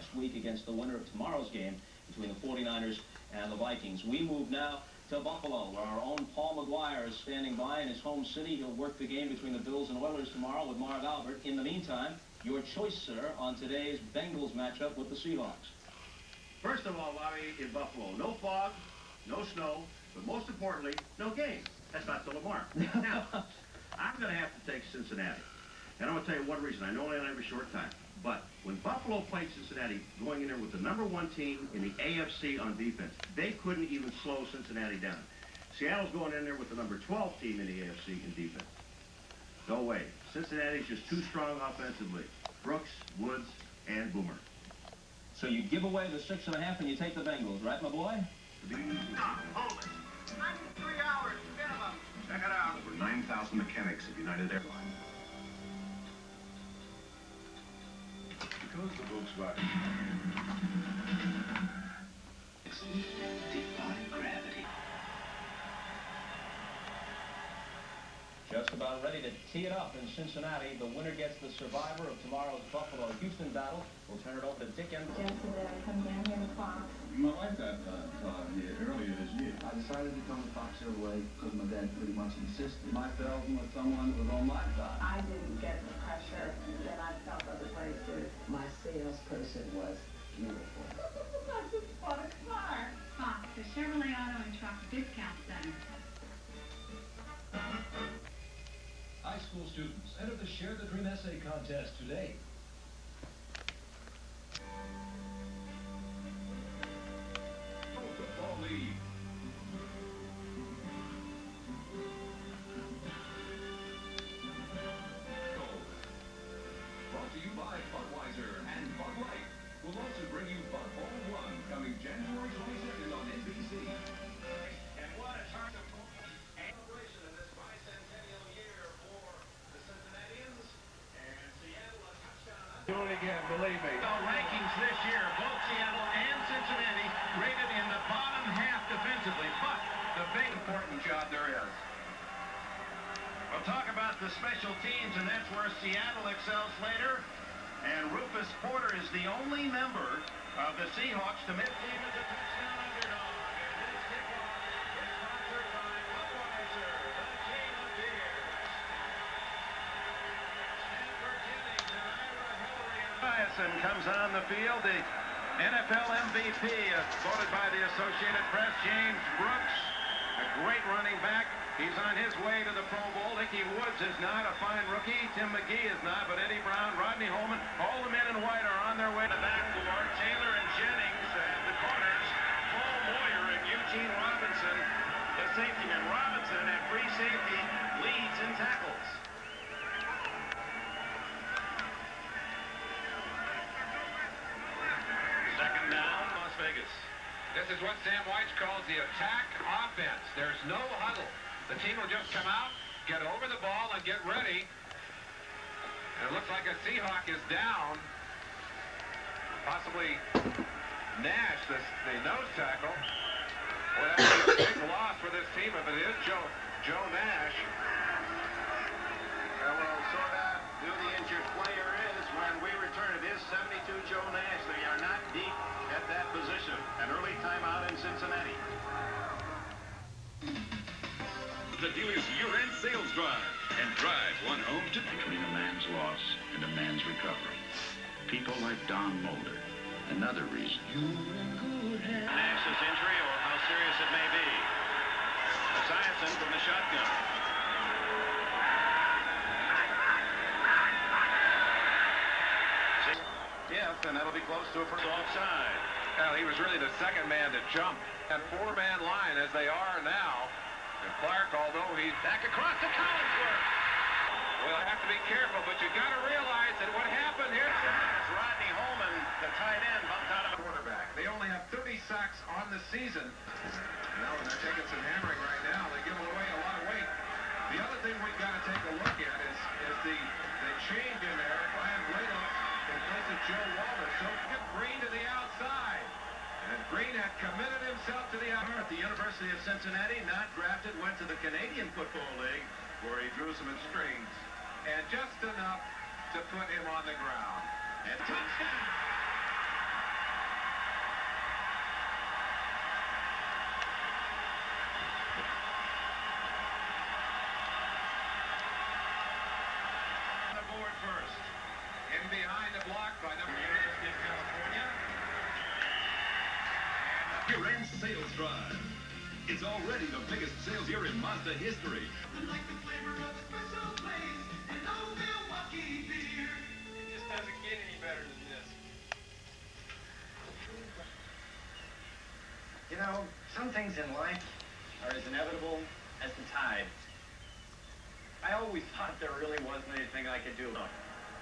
next week against the winner of tomorrow's game between the 49ers and the Vikings. We move now to Buffalo, where our own Paul McGuire is standing by in his home city. He'll work the game between the Bills and Oilers tomorrow with Marv Albert. In the meantime, your choice, sir, on today's Bengals matchup with the Seahawks. First of all, Bobby, in Buffalo, no fog, no snow, but most importantly, no game. That's not the Lamar. Now, I'm going to have to take Cincinnati. And I'm going to tell you one reason. I know I only have a short time. But when Buffalo played Cincinnati, going in there with the #1 team in the AFC on defense, they couldn't even slow Cincinnati down. Seattle's going in there with the #12 team in the AFC in defense. No way. Cincinnati's just too strong offensively. Brooks, Woods, and Boomer. So you give away the 6.5 and you take the Bengals, right, my boy? Stop, hold it. 93 hours, minimum. Check it out. Over 9,000 mechanics of United Airlines. Because the Volkswagen defying gravity. Just about ready to tee it up in Cincinnati. The winner gets the survivor of tomorrow's Buffalo-Houston battle. We'll turn it over to Dick and Jensen, I come down here to Fox. My wife got here earlier this year. I decided to come to Fox right away because my dad pretty much insisted. I fell with someone with on my side. I didn't get the pressure that I felt other places. My salesperson was beautiful. I just bought a car. Fox, the Chevrolet Auto and Truck Discount Center. High school students, enter the Share the Dream Essay Contest today. Football League. Brought to you by Budweiser and Bud Light. We'll also bring you Bud Bowl 1 coming January 22nd on NBC. And what a time to celebration of this bicentennial year for the Cincinnatians. And Seattle a touchdown. Do it again, believe me. The rankings this year, both Seattle and Cincinnati rated in the bottom half defensively, but the big important job there is. We'll talk about the special teams, and that's where Seattle excels later. And Rufus Porter is the only member of the Seahawks to make team as a touchdown underdog. And this kickoff is sponsored by Budweiser, the King of Beers. Stanford Jennings and Ira Hillary. Ryerson comes on the field. The NFL MVP voted by the Associated Press. James Brooks, a great running back. He's on his way to the Pro Bowl. Ickey Woods is not a fine rookie. Tim McGee is not, but Eddie Brown, Rodney Holman, all the men in white are on their way to the backboard. Taylor and Jennings and the corners. Paul Moyer and Eugene Robinson, the safetyman. Robinson at free safety leads in tackles. Second down, Las Vegas. This is what Sam White calls the attack offense. There's no huddle. The team will just come out, get over the ball, and get ready. And it looks like a Seahawk is down. Possibly Nash, the nose tackle. Well, that would be a big loss for this team if it is Joe Nash. We'll sort out who the injured player is when we return. It is 72 Joe Nash. They are not deep at that position. An early timeout in Cincinnati. The dealer's year-end sales drive. And drive one home to between a man's loss and a man's recovery. People like Don Mulder. Another reason. Nash's injury, or how serious it may be. Esiason from the shotgun. And that'll be close to a first offside. Well, he was really the second man to jump. That four-man line as they are now. And Clark, although he's Back across to Collinsworth. well, I have to be careful, but you got to realize that what happened here. Rodney Holman, the tight end, bumped out of a Quarterback. They only have 30 sacks on the season. Well, they're taking some hammering right now. They're giving away a lot of weight. The other thing we've got to take a look at is the change in there. Brian Blaylock in place of Joe Walter. So get Green to the outside. And Green had committed himself to the outside. at the University of Cincinnati, not drafted, went to the Canadian Football League, where he drew some strings. And just enough to put him on the ground. And touchdown! Year-end sales drive. It's already the biggest sales year in Mazda history. Like the flavor of a special place and no Milwaukee beer. It just doesn't get any better than this. You know, some things in life are as inevitable as the tide. I always thought there really wasn't anything I could do about it.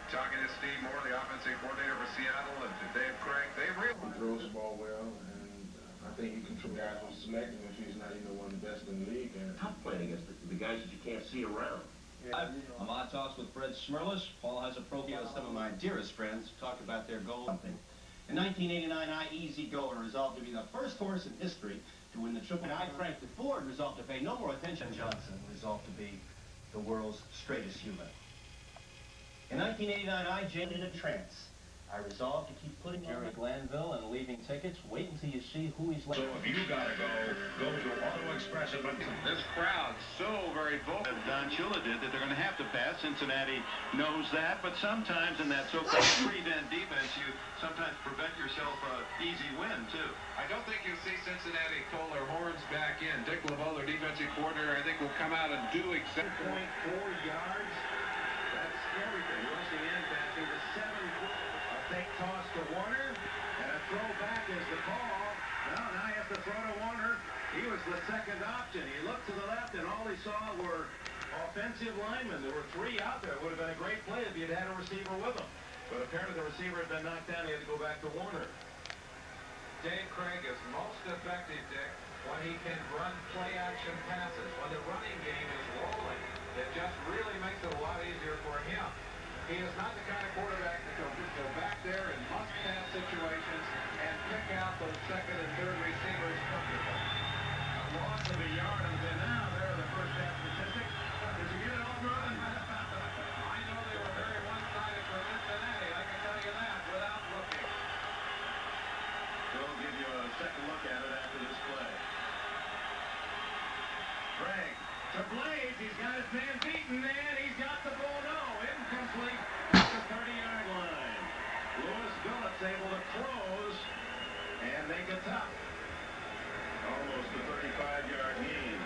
Talking to Steve Moore, the offensive coordinator for Seattle, and to Dave Craig, they really throws the ball well, and I think he controls guys who select him if he's not even one of the best in the league. And tough playing against the guys that you can't see around. Ahmad talks with Fred Smirlis. Paul has a profile of some of my dearest friends. Talk about their goal. In 1989, Easy Goer resolved to be the first horse in history to win the Triple. Frank Ford resolved to pay no more attention. Johnson resolved to be the world's straightest human. In 1989, jammed in a trance. I resolved to keep putting Jerry Glanville and leaving tickets. Wait until you see who he's left. So if you gotta go to Auto Express at Benton. This crowd so very vocal. Don Shula did that they're going to have to pass. Cincinnati knows that, but sometimes in that so-called prevent defense, you sometimes prevent yourself an easy win too. I don't think you'll see Cincinnati pull their horns back in. Dick LeBeau, their defensive coordinator, I think will come out and do exactly 7.4 yards. That's everything. Rushing in, passing to 7. A fake toss to Warner, and a throw back is the call. Well, now you have to throw to Warner. He was the second option. He looked to the left, and all he saw were offensive linemen. There were 3 out there. It would have been a great play if he had had a receiver with him. But apparently the receiver had been knocked down. He had to go back to Warner. Dave Craig is most effective, Dick, when he can run play-action passes. When the running game is rolling, it just really makes it a lot easier for him. He is not the kind of quarterback that will just go back there in must-pass situations and pick out those second and third receivers comfortably. A loss of a yard, and now there are the first half statistics. Did you get it all, Jordan? I know they were very one-sided for Cincinnati. I can tell you that without looking. We'll give you a second look at it after this play. Craig to Blaze. He's got his man beaten, and he's got the ball. No, incomplete at the 30-yard line. Louis Billups able to close and make it tough. Almost a 35-yard gain.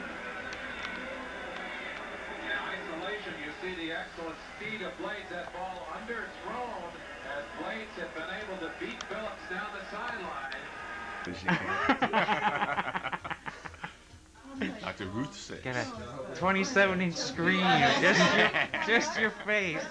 In isolation, you see the excellent speed of Blades. That ball underthrown as Blades had been able to beat Billups down the sideline. Dr. Ruth says. Get a 27-inch screen, just your face.